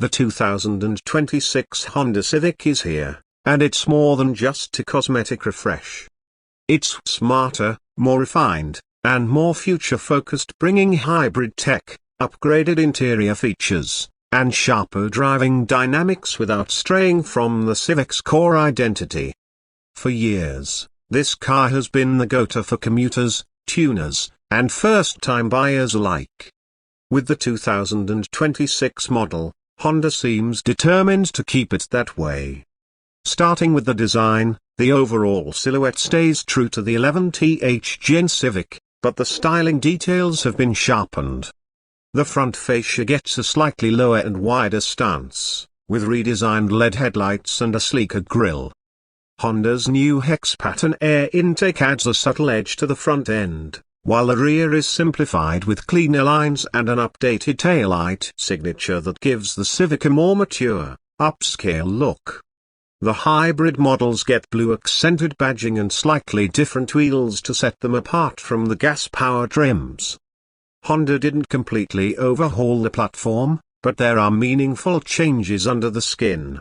The 2026 Honda Civic is here, and it's more than just a cosmetic refresh. It's smarter, more refined, and more future-focused, bringing hybrid tech, upgraded interior features, and sharper driving dynamics without straying from the Civic's core identity. For years, this car has been the go-to for commuters, tuners, and first-time buyers alike. With the 2026 model, Honda seems determined to keep it that way. Starting with the design, the overall silhouette stays true to the 11th Gen Civic, but the styling details have been sharpened. The front fascia gets a slightly lower and wider stance, with redesigned LED headlights and a sleeker grille. Honda's new hex pattern air intake adds a subtle edge to the front end, while the rear is simplified with cleaner lines and an updated taillight signature that gives the Civic a more mature, upscale look. The hybrid models get blue accented badging and slightly different wheels to set them apart from the gas-powered rims. Honda didn't completely overhaul the platform, but there are meaningful changes under the skin.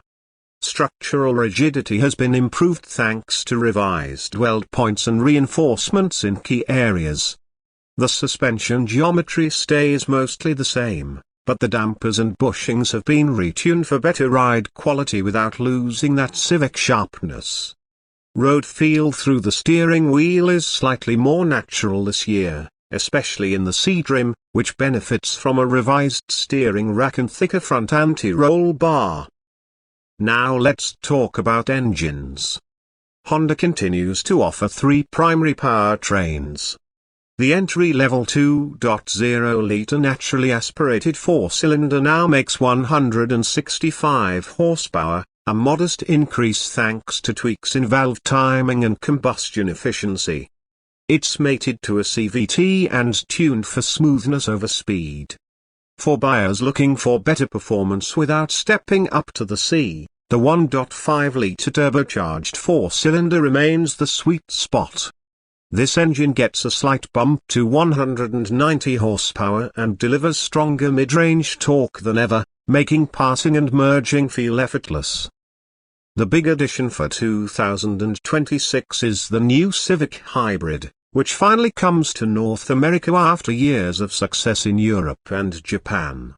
Structural rigidity has been improved thanks to revised weld points and reinforcements in key areas. The suspension geometry stays mostly the same, but the dampers and bushings have been retuned for better ride quality without losing that Civic sharpness. Road feel through the steering wheel is slightly more natural this year, especially in the C trim, which benefits from a revised steering rack and thicker front anti-roll bar. Now let's talk about engines. Honda continues to offer three primary powertrains. The entry-level 2.0-liter naturally aspirated four-cylinder now makes 165 horsepower, a modest increase thanks to tweaks in valve timing and combustion efficiency. It's mated to a CVT and tuned for smoothness over speed. For buyers looking for better performance without stepping up to the C, the 1.5-liter turbocharged four-cylinder remains the sweet spot. This engine gets a slight bump to 190 horsepower and delivers stronger mid-range torque than ever, making passing and merging feel effortless. The big addition for 2026 is the new Civic Hybrid, which finally comes to North America after years of success in Europe and Japan.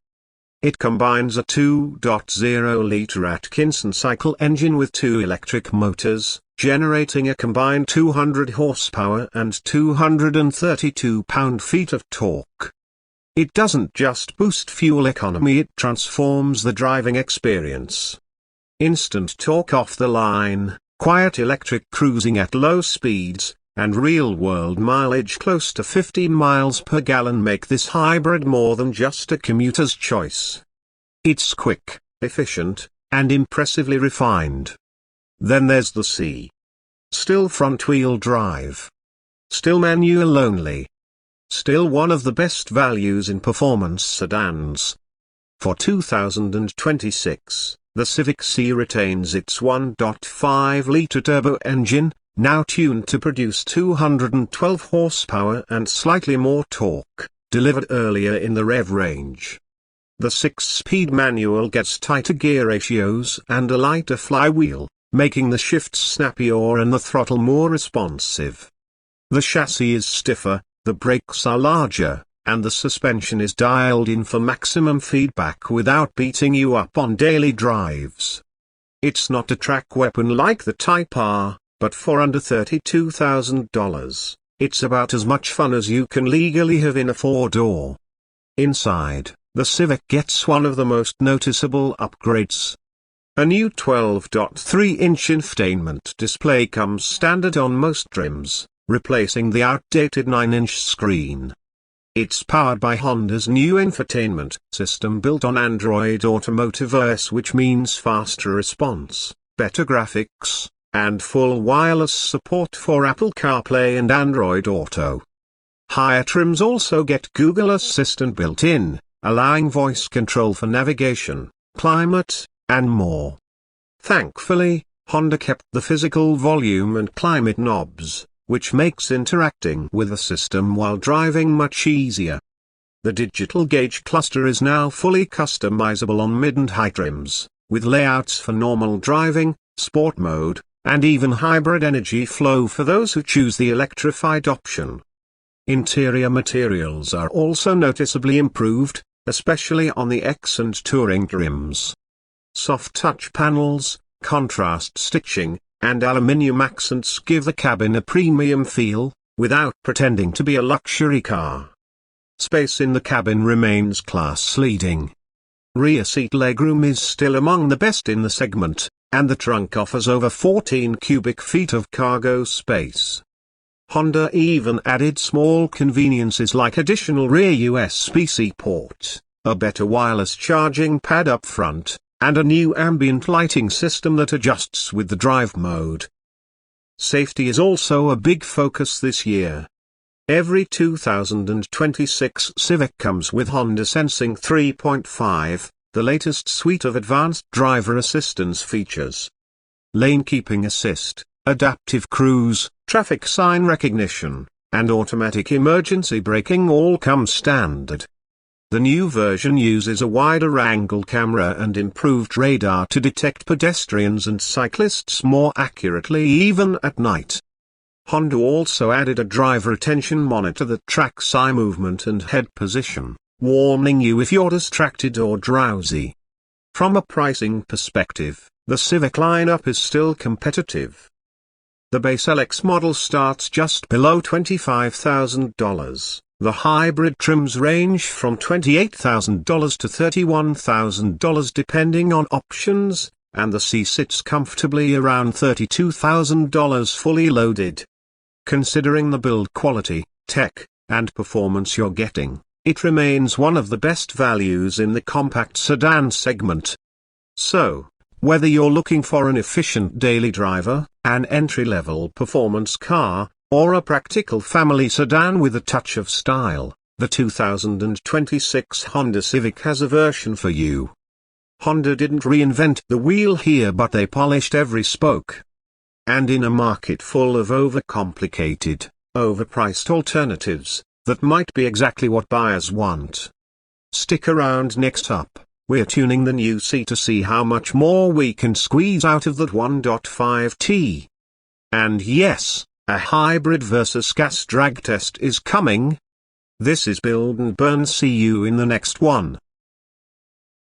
It combines a 2.0-liter Atkinson cycle engine with two electric motors, generating a combined 200 horsepower and 232 pound-feet of torque. It doesn't just boost fuel economy, it transforms the driving experience. Instant torque off the line, quiet electric cruising at low speeds, and real-world mileage close to 15 miles per gallon make this hybrid more than just a commuter's choice. It's quick, efficient, and impressively refined. Then there's the C. Still front-wheel drive. Still manual only. Still one of the best values in performance sedans. For 2026, the Civic C retains its 1.5-liter turbo engine, now tuned to produce 212 horsepower and slightly more torque, delivered earlier in the rev range. The 6-speed manual gets tighter gear ratios and a lighter flywheel, making the shifts snappier and the throttle more responsive. The chassis is stiffer, the brakes are larger, and the suspension is dialed in for maximum feedback without beating you up on daily drives. It's not a track weapon like the Type R, but for under $32,000, it's about as much fun as you can legally have in a four-door. Inside, the Civic gets one of the most noticeable upgrades. A new 12.3-inch infotainment display comes standard on most trims, replacing the outdated 9-inch screen. It's powered by Honda's new infotainment system built on Android Automotive OS, which means faster response, better graphics, and full wireless support for Apple CarPlay and Android Auto. Higher trims also get Google Assistant built in, allowing voice control for navigation, climate, and more. Thankfully, Honda kept the physical volume and climate knobs, which makes interacting with the system while driving much easier. The digital gauge cluster is now fully customizable on mid and high trims, with layouts for normal driving, sport mode, and even hybrid energy flow for those who choose the electrified option. Interior materials are also noticeably improved, especially on the X and Touring trims. Soft touch panels, contrast stitching, and aluminium accents give the cabin a premium feel, without pretending to be a luxury car. Space in the cabin remains class-leading. Rear seat legroom is still among the best in the segment, and the trunk offers over 14 cubic feet of cargo space. Honda even added small conveniences like additional rear USB-C port, a better wireless charging pad up front, and a new ambient lighting system that adjusts with the drive mode. Safety is also a big focus this year. Every 2026 Civic comes with Honda Sensing 3.5, the latest suite of advanced driver assistance features. Lane keeping assist, adaptive cruise, traffic sign recognition, and automatic emergency braking all come standard. The new version uses a wider angle camera and improved radar to detect pedestrians and cyclists more accurately even at night. Honda also added a driver attention monitor that tracks eye movement and head position, warning you if you're distracted or drowsy. From a pricing perspective, the Civic lineup is still competitive. The base LX model starts just below $25,000. The hybrid trims range from $28,000 to $31,000 depending on options, and the C sits comfortably around $32,000 fully loaded. Considering the build quality, tech, and performance you're getting, it remains one of the best values in the compact sedan segment. So, whether you're looking for an efficient daily driver, an entry-level performance car, or a practical family sedan with a touch of style, the 2026 Honda Civic has a version for you. Honda didn't reinvent the wheel here, but they polished every spoke. And in a market full of overcomplicated, overpriced alternatives, that might be exactly what buyers want. Stick around. Next up, we're tuning the new C to see how much more we can squeeze out of that 1.5T. And yes, a hybrid versus gas drag test is coming. This is Build and Burn. See you in the next one.